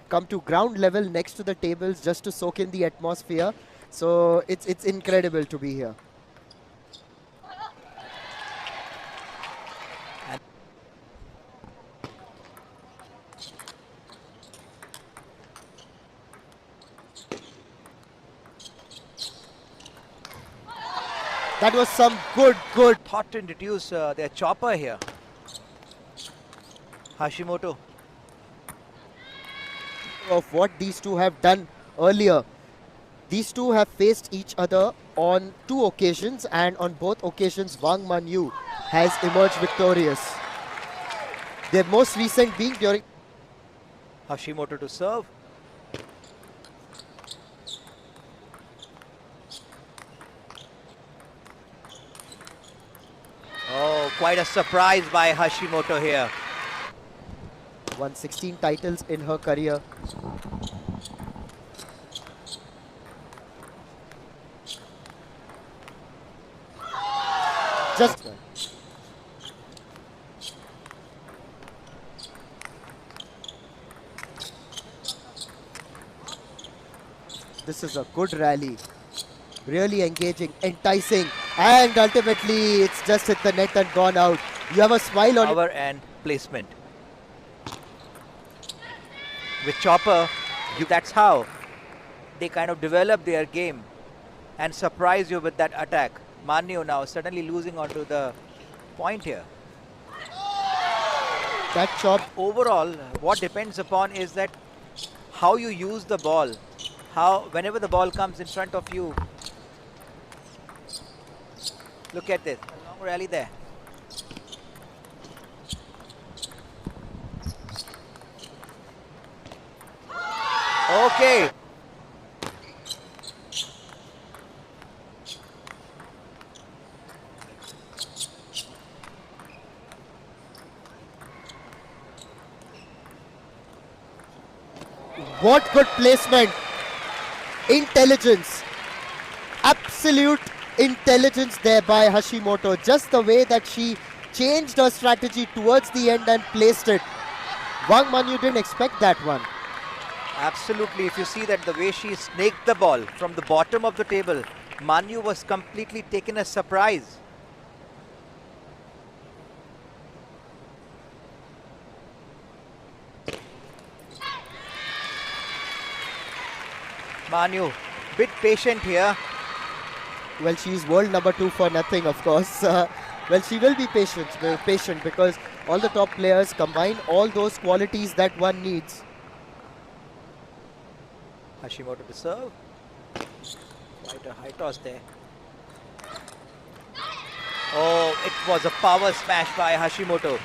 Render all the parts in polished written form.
come to ground level next to the tables just to soak in the atmosphere. So it's incredible to be here. That was some good. Thought to introduce their chopper here. Hashimoto. Of what these two have done earlier. These two have faced each other on 2 occasions, and on both occasions Wang Manyu has emerged victorious. Their most recent being during Hashimoto to serve. Oh, quite a surprise by Hashimoto here. won 16 titles in her career. Just this is a good rally. Really engaging, enticing, and ultimately it's just hit the net and gone out. You have a smile on Power and placement. With chopper, that's how they kind of develop their game and surprise you with that attack. Manyu now suddenly losing onto the point here. that chop. Overall, what depends upon is that how you use the ball. How whenever the ball comes in front of you. Look at this, a long rally there. Okay. What good placement. Intelligence. Absolute intelligence there by Hashimoto. Just the way that she changed her strategy towards the end and placed it. Wang Manyu didn't expect that one. Absolutely, if you see that the way she snaked the ball from the bottom of the table, Manyu was completely taken as surprise. Manyu, bit patient here. Well, she's world number 2 for nothing, of course. Well, she will be patient because all the top players combine all those qualities that one needs. Hashimoto to serve. Quite a high toss there. Oh, it was a power smash by Hashimoto.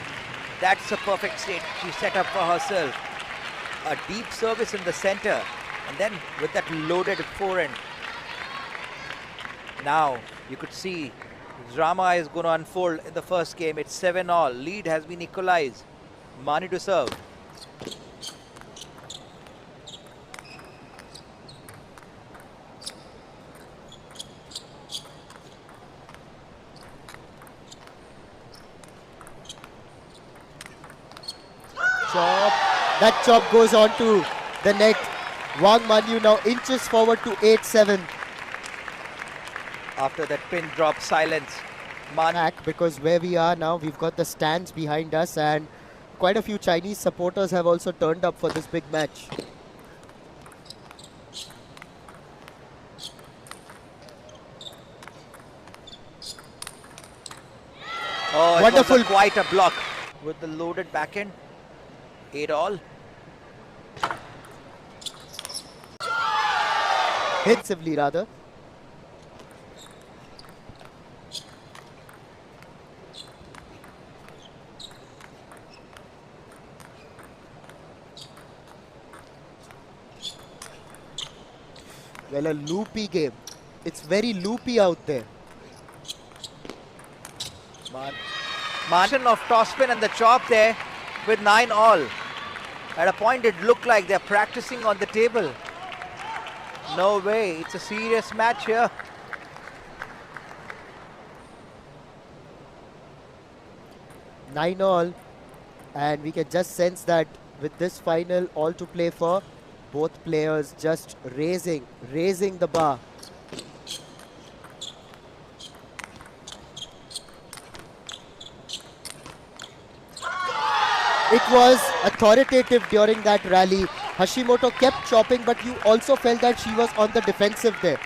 That's a perfect state she set up for herself. A deep service in the center. And then with that loaded forehand. Now you could see drama is going to unfold in the first game. It's 7-all. Lead has been equalized. Manyu to serve. Chop. That chop goes on to the net. Wang Manyu now inches forward to 8-7. After that pin drop silence. Back because where we are now, we've got the stands behind us, and quite a few Chinese supporters have also turned up for this big match. Oh, it wonderful. was quite a block with the loaded backhand. 8-all. Hitsively rather. Well, a loopy game. It's very loopy out there. Margin of topspin and the chop there with 9-all. At a point it looked like they're practicing on the table. No way, it's a serious match here. Nine all, and we can just sense that with this final all to play for. Both players just raising the bar. It was authoritative during that rally. Hashimoto kept chopping, but you also felt that she was on the defensive there.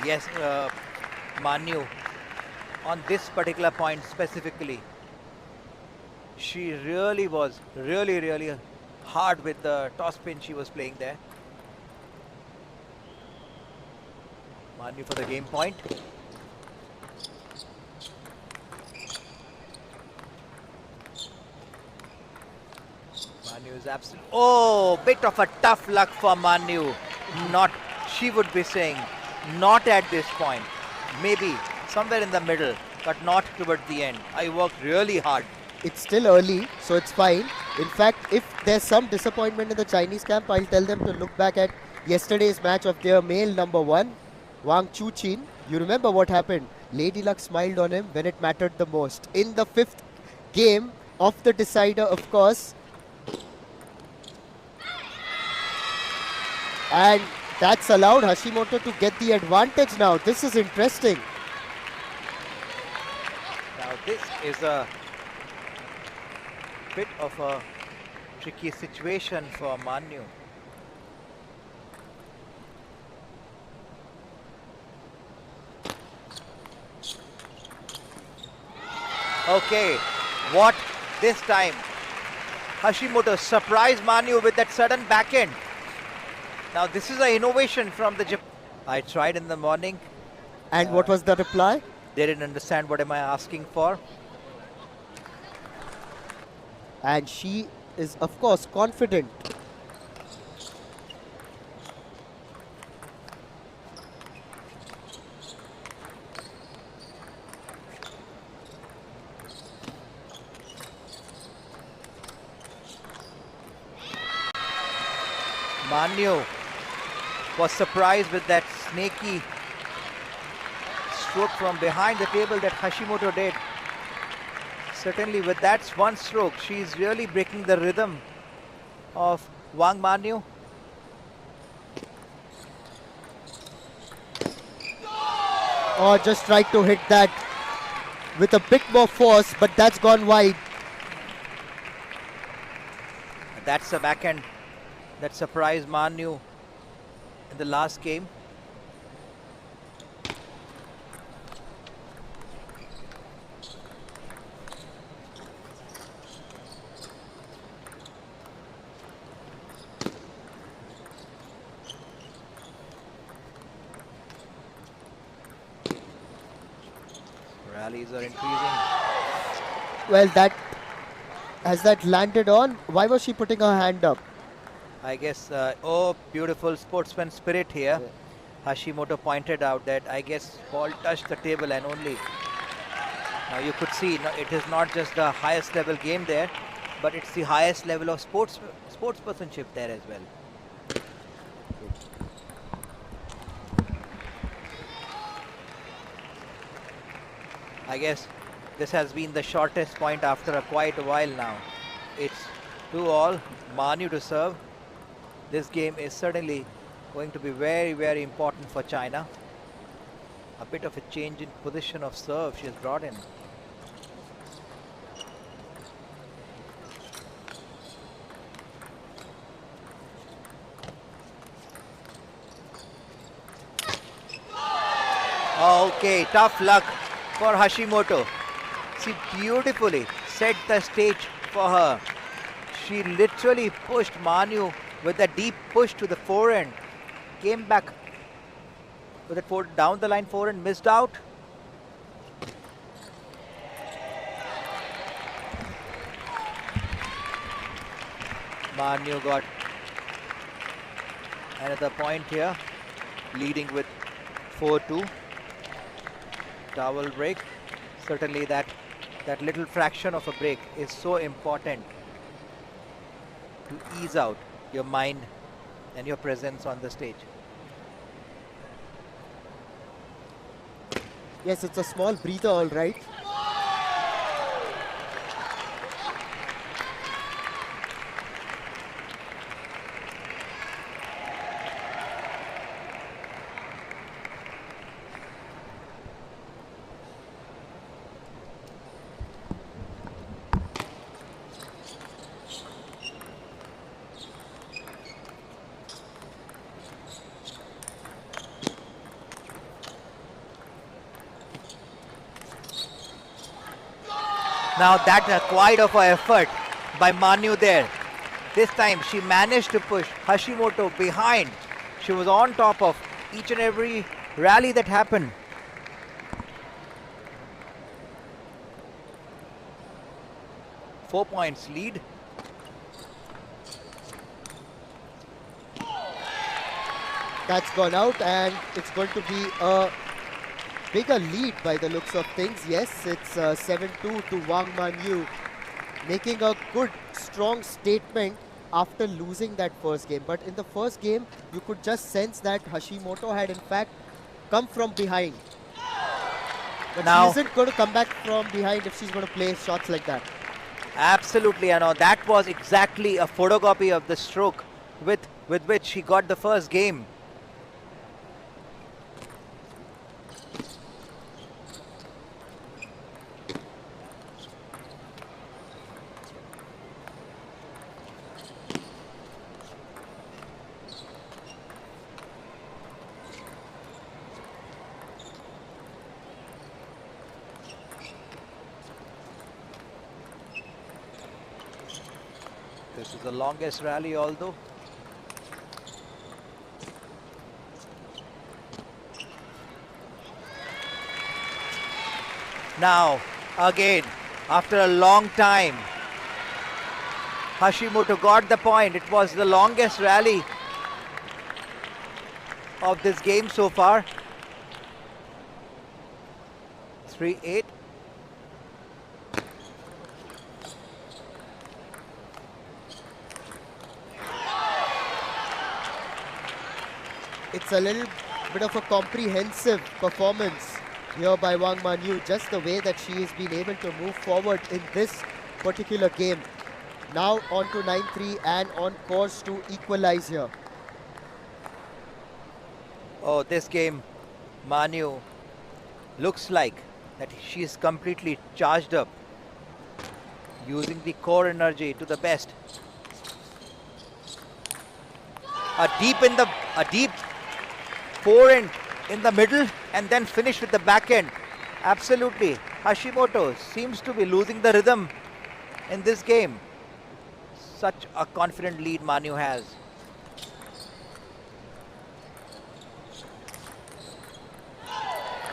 Yes, Manyu, on this particular point specifically, she really was really hard with the toss spin she was playing there. Manyu for the game point. Manyu is absolutely... Oh, bit of a tough luck for Manyu. Not, she would be saying, not at this point. Maybe somewhere in the middle, but not towards the end. I worked really hard. It's still early, so it's fine. In fact, if there's some disappointment in the Chinese camp, I'll tell them to look back at yesterday's match of their male number 1, Wang Chuqin. You remember what happened? Lady Luck smiled on him when it mattered the most. In the 5th game of the decider, of course. And that's allowed Hashimoto to get the advantage now. This is interesting. Now this is a bit of a tricky situation for Manyu. Okay, what this time? Hashimoto surprised Manyu with that sudden backhand. Now this is an innovation from the Japan. I tried in the morning. And what was the reply? They didn't understand what am I asking for. And she is, of course, confident. Manyu was surprised with that snaky stroke from behind the table that Hashimoto did. Certainly with that one stroke, she is really breaking the rhythm of Wang Manyu. Oh, just tried to hit that with a bit more force, but that's gone wide. That's a backhand that surprised Manyu in the last game. Rallies are increasing. Well, has that landed on? Why was she putting her hand up? I guess, oh, beautiful sportsman spirit here. Yeah. Hashimoto pointed out that I guess ball touched the table and only. Now you could see it is not just the highest level game there, but it's the highest level of sportsmanship there as well. I guess this has been the shortest point after quite a while now. It's 2-all, Manyu to serve. This game is certainly going to be very important for China. A bit of a change in position of serve she has brought in. Okay, tough luck for Hashimoto. She beautifully set the stage for her. She literally pushed Manyu with a deep push to the forehand. Came back with that down the line forehand, missed out. Manyu got another point here, leading with 4-2. Towel break. Certainly that little fraction of a break is so important to ease out your mind and your presence on the stage. Yes, it's a small breather, all right. Now that's quite of an effort by Manyu there. This time she managed to push Hashimoto behind. She was on top of each and every rally that happened. Four points lead. That's gone out, and it's going to be a bigger lead by the looks of things. Yes, it's 7-2 to Wang Manyu, making a good, strong statement after losing that first game. But in the first game, you could just sense that Hashimoto had in fact come from behind. But Now, she isn't going to come back from behind if she's going to play shots like that. absolutely, I know. That was exactly a photocopy of the stroke with which she got the first game. This is the longest rally, although. Now, again, after a long time, Hashimoto got the point. It was the longest rally of this game so far. 3-8. It's a little bit of a comprehensive performance here by Wang Manyu, just the way that she has been able to move forward in this particular game. Now on to 9-3 and on course to equalize here. Oh, this game, Manyu looks like that she is completely charged up, using the core energy to the best. A deep forehand in the middle and then finish with the backhand. Absolutely, Hashimoto seems to be losing the rhythm in this game. Such a confident lead Manyu has.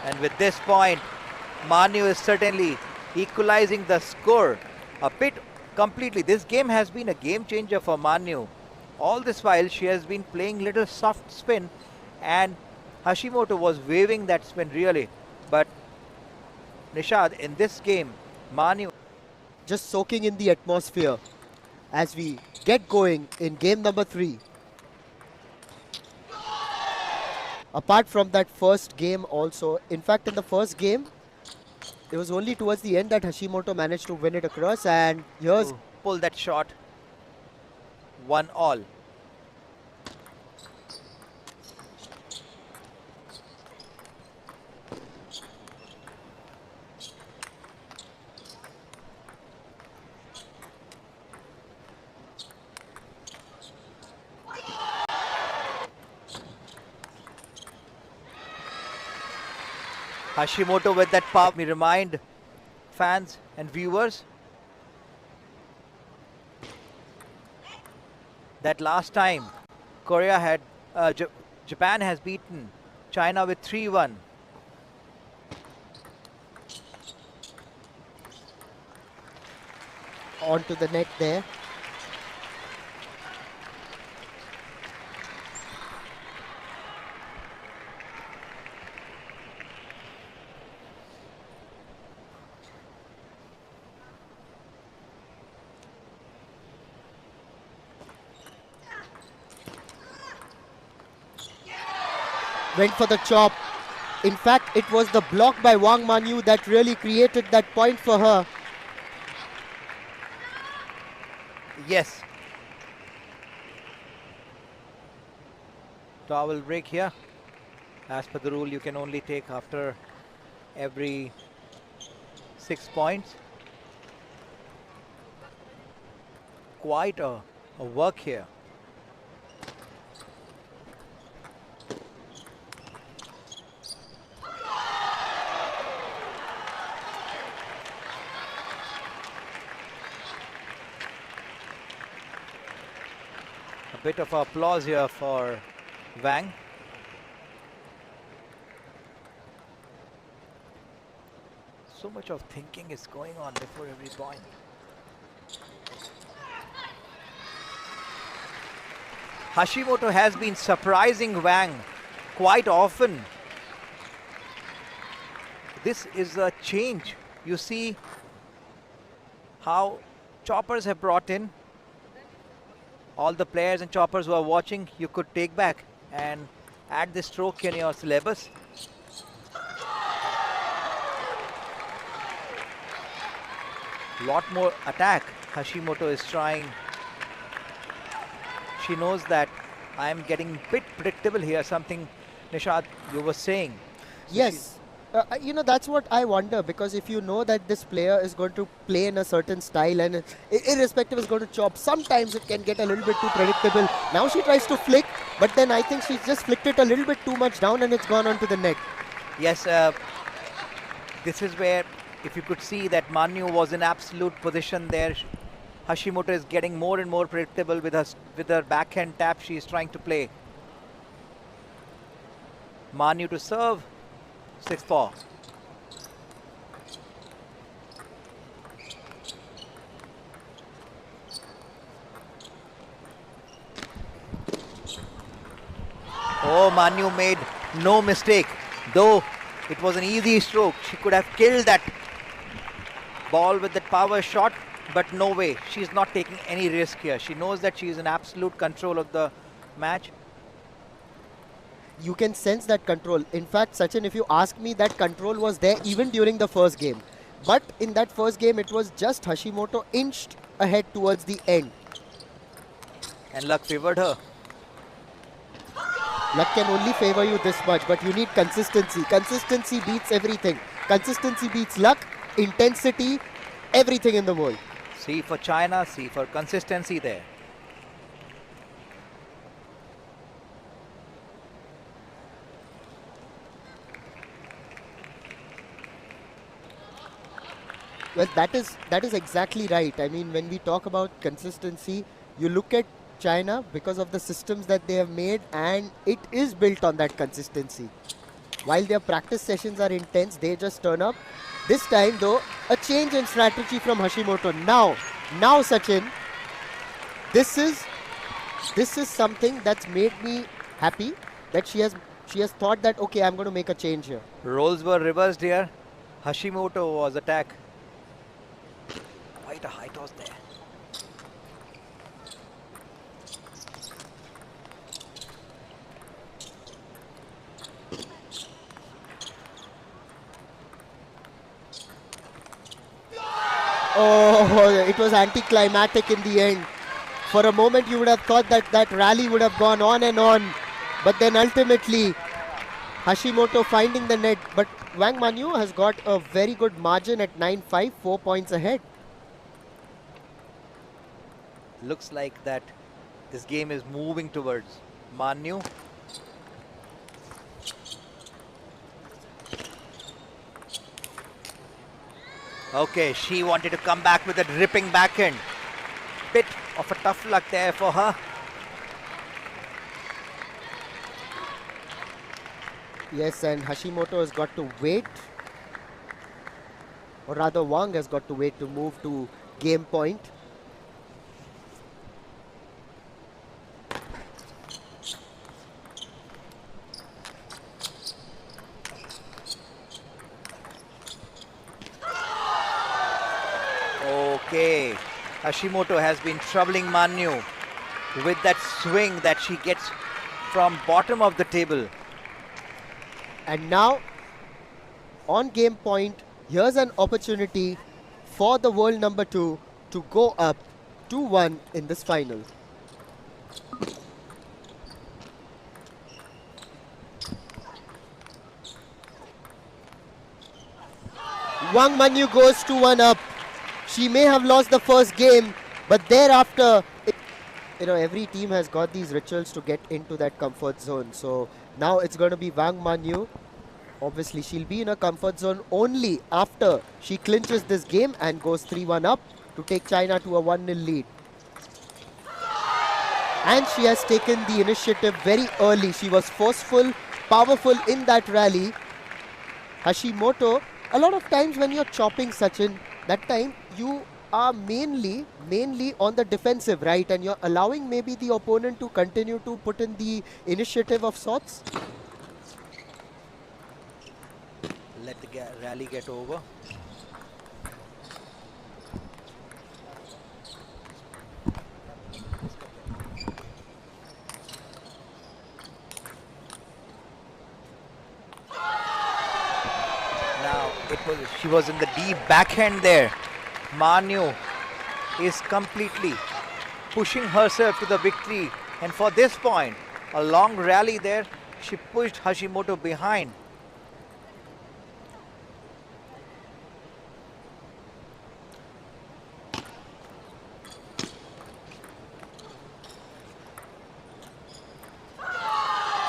And with this point, Manyu is certainly equalizing the score a bit completely. This game has been a game changer for Manyu. All this while she has been playing little soft spin, and Hashimoto was waving that spin really. But Nishad, in this game, Manyu Just soaking in the atmosphere as we get going in game number 3. Apart from that first game also, in fact in the first game, it was only towards the end that Hashimoto managed to win it across, and here's pull that shot. 1-all. Hashimoto with that power. Me remind fans and viewers that last time Korea had Japan has beaten China with 3-1. onto the net there. Went for the chop. In fact, it was the block by Wang Manyu that really created that point for her. Yes. Towel break here. As per the rule, you can only take after every 6 points. Quite a work here. A bit of applause here for Wang. So much of thinking is going on before every point. Hashimoto has been surprising Wang quite often. This is a change. You see how choppers have brought in. All the players and choppers who are watching, you could take back and add this stroke in your syllabus. Lot more attack Hashimoto is trying. She knows that I am getting a bit predictable here, something Nishad you were saying. So Yes. You know, that's what I wonder, because if you know that this player is going to play in a certain style and irrespective is going to chop, sometimes it can get a little bit too predictable. Now she tries to flick, but then I think she's just flicked it a little bit too much down and it's gone onto the net. Yes, this is where, if you could see that Manyu was in absolute position there. Hashimoto is getting more and more predictable with her backhand tap she is trying to play. Manyu to serve, 6-4. Oh, Manyu made no mistake. Though it was an easy stroke, she could have killed that ball with that power shot, but no way. She's not taking any risk here. She knows that she is in absolute control of the match. You can sense that control. In fact, Sachin, if you ask me, that control was there even during the first game. But in that first game, it was just Hashimoto inched ahead towards the end. And luck favored her. Luck can only favor you this much, but you need consistency. Consistency beats everything. Consistency beats luck, intensity, everything in the world. C for China, C for consistency there. Well, that is exactly right. I mean, when we talk about consistency, you look at China because of the systems that they have made, and it is built on that consistency. While their practice sessions are intense, they just turn up. This time, though, a change in strategy from Hashimoto. Now, Sachin, this is something that's made me happy, that she has thought that, okay, I'm going to make a change here. Roles were reversed here. Hashimoto was attack. Quite a high toss there. Oh, it was anticlimactic in the end. For a moment, you would have thought that that rally would have gone on and on. But then ultimately, Hashimoto finding the net. But Wang Manyu has got a very good margin at 9-5, 4 points ahead. Looks like that this game is moving towards Manyu. Okay, she wanted to come back with a ripping backhand. Bit of a tough luck there for her. Yes, and Hashimoto has got to wait. Or rather, Wang has got to wait to move to game point. Okay, Hashimoto has been troubling Manyu with that swing that she gets from bottom of the table. And now, on game point, here's an opportunity for the world number 2 to go up 2-1 in this final. Wang Manyu goes 2-1 up. She may have lost the first game, but thereafter, every team has got these rituals to get into that comfort zone. So now it's going to be Wang Manyu. Obviously, she'll be in a comfort zone only after she clinches this game and goes 3-1 up to take China to a 1-0 lead. and she has taken the initiative very early. She was forceful, powerful in that rally. Hashimoto, a lot of times when you're chopping Sachin, that time you are mainly on the defensive, right? And you're allowing maybe the opponent to continue to put in the initiative of sorts. Let the rally get over. Now she was in the deep backhand there. Manyu is completely pushing herself to the victory, and for this point, a long rally there, she pushed Hashimoto behind.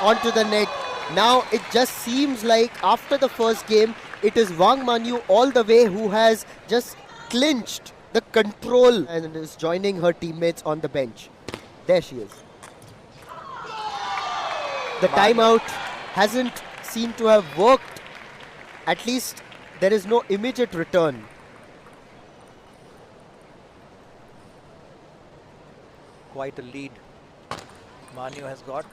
Onto the net. Now it just seems like after the first game, it is Wang Manyu all the way who has just clinched the control and is joining her teammates on the bench. There she is. The timeout hasn't seemed to have worked. At least there is no immediate return. Quite a lead Manyu has got.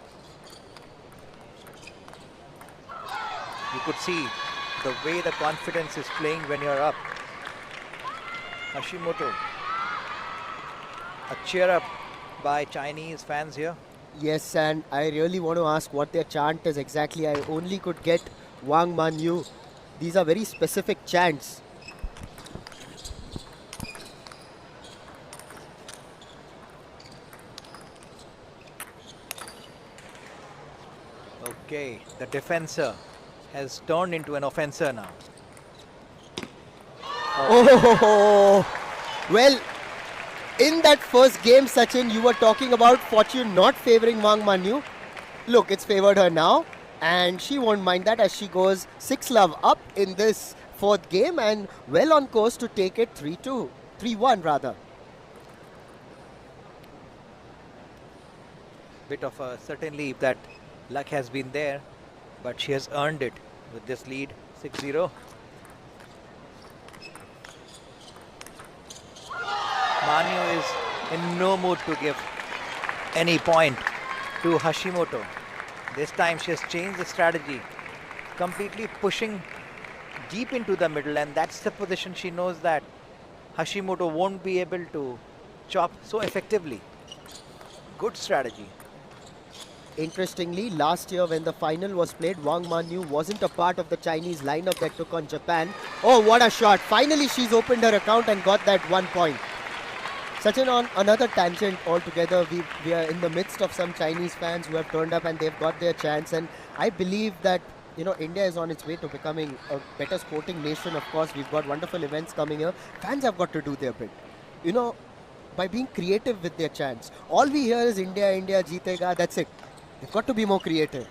You could see the way the confidence is playing when you're up. Hashimoto. A cheer up by Chinese fans here. Yes, and I really want to ask what their chant is exactly. I only could get Wang Manyu. These are very specific chants. Okay, the defender has turned into an offenser now. Oh, well, in that first game, Sachin, you were talking about fortune not favoring Wang Manyu. Look, it's favored her now, and she won't mind that as she goes 6-love up in this fourth game and well on course to take it 3-2, 3-1 rather. Bit of a certainly that luck has been there, but she has earned it with this lead 6-0. Manyu is in no mood to give any point to Hashimoto. This time she has changed the strategy, completely pushing deep into the middle, and that's the position she knows that Hashimoto won't be able to chop so effectively. Good strategy. Interestingly, last year when the final was played, Wang Manyu wasn't a part of the Chinese lineup that took on Japan. Oh, what a shot. Finally, she's opened her account and got that 1 point. Sachin, on another tangent altogether, we are in the midst of some Chinese fans who have turned up and they've got their chance. And I believe that, you know, India is on its way to becoming a better sporting nation. Of course, we've got wonderful events coming here. Fans have got to do their bit. You know, by being creative with their chants. All we hear is India, India, jeetega, that's it. They've got to be more creative.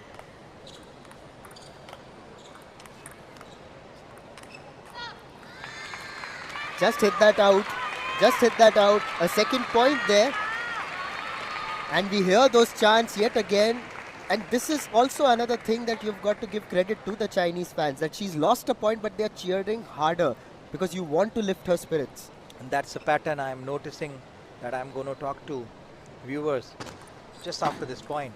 Just hit that out. Just hit that out. A second point there. And we hear those chants yet again. And this is also another thing that you've got to give credit to the Chinese fans. That she's lost a point, but they're cheering harder. Because you want to lift her spirits. And that's a pattern I'm noticing that I'm going to talk to viewers just after this point.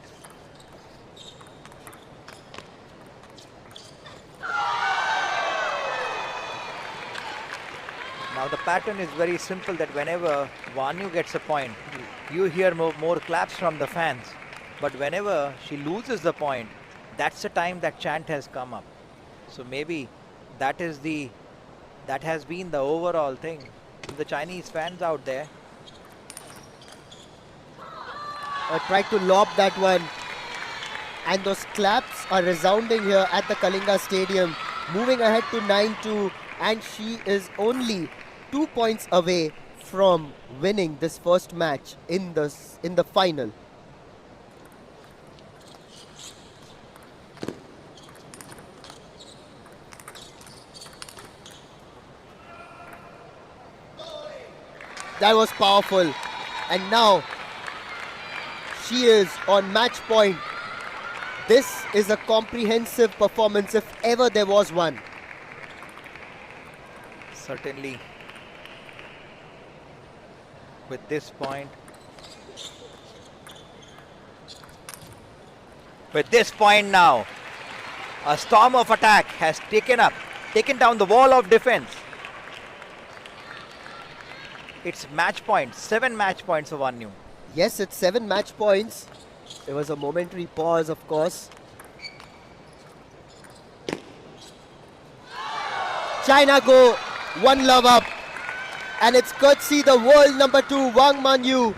Now the pattern is very simple, that whenever Manyu gets a point, you hear more claps from the fans. But whenever she loses the point, that's the time that chant has come up. So maybe that has been the overall thing. The Chinese fans out there. Tried to lob that one. And those claps are resounding here at the Kalinga Stadium. Moving ahead to 9-2. And she is only 2 points away from winning this first match in the final. That was powerful. And now she is on match point. This is a comprehensive performance if ever there was one. Certainly. With this point. With this point now, a storm of attack has taken down the wall of defense. It's match point, 7 match points for Wanyu. Yes, it's 7 match points. There was a momentary pause, of course. China go 1 love up. And it's courtesy the world number 2, Wang Manyu,